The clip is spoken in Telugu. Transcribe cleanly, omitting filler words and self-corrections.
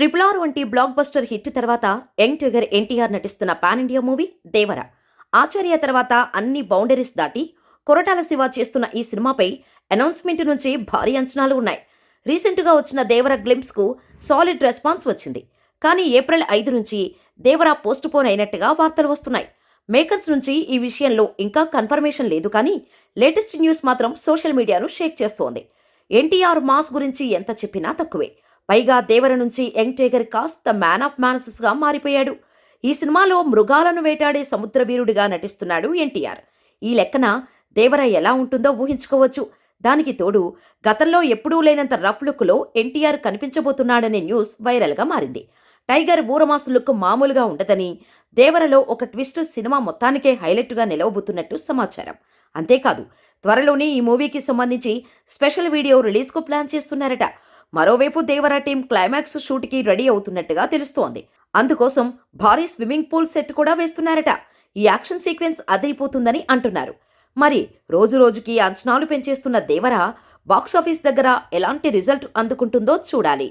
RRR వంటి బ్లాక్ బస్టర్ హిట్ తర్వాత యంగ్ టైగర్ ఎన్టీఆర్ నటిస్తున్న పాన్ ఇండియా మూవీ దేవర. ఆచార్య తర్వాత అన్ని బౌండరీస్ దాటి కొరటాల శివ చేస్తున్న ఈ సినిమాపై అనౌన్స్మెంట్ నుంచి భారీ అంచనాలు ఉన్నాయి. రీసెంట్గా వచ్చిన దేవర గ్లింప్స్ కు సాలిడ్ రెస్పాన్స్ వచ్చింది. కానీ ఏప్రిల్ 5 నుంచి దేవర పోస్ట్ పోన్ అయినట్టుగా వార్తలు వస్తున్నాయి. మేకర్స్ నుంచి ఈ విషయంలో ఇంకా కన్ఫర్మేషన్ లేదు, కానీ లేటెస్ట్ న్యూస్ మాత్రం సోషల్ మీడియాను షేక్ చేస్తోంది. ఎన్టీఆర్ మాస్ గురించి ఎంత చెప్పినా తక్కువే. పైగా దేవర నుంచి యంగ్ టైగర్ కాస్త మ్యాన్ ఆఫ్ మ్యానసెస్ గా మారిపోయాడు. ఈ సినిమాలో మృగాలను వేటాడే సముద్రవీరుడిగా నటిస్తున్నాడు ఎన్టీఆర్. ఈ లెక్కన దేవర ఎలా ఉంటుందో ఊహించుకోవచ్చు. దానికి తోడు గతంలో ఎప్పుడూ లేనంత రఫ్ లుక్లో ఎన్టీఆర్ కనిపించబోతున్నాడనే న్యూస్ వైరల్గా మారింది. టైగర్ ఊరమాసు లుక్ మామూలుగా ఉండదని, దేవరలో ఒక ట్విస్ట్ సినిమా మొత్తానికే హైలైట్గా నిలవబోతున్నట్టు సమాచారం. అంతేకాదు, త్వరలోనే ఈ మూవీకి సంబంధించి స్పెషల్ వీడియో రిలీజ్కు ప్లాన్ చేస్తున్నారట. మరోవైపు దేవర టీం క్లైమాక్స్ షూట్కి రెడీ అవుతున్నట్టుగా తెలుస్తోంది. అందుకోసం భారీ స్విమ్మింగ్ పూల్ సెట్ కూడా వేస్తున్నారట. ఈ యాక్షన్ సీక్వెన్స్ అదిరిపోతుందని అంటున్నారు. మరి రోజు రోజుకి అంచనాలు పెంచేస్తున్న దేవర బాక్సాఫీస్ దగ్గర ఎలాంటి రిజల్ట్ అందుకుంటుందో చూడాలి.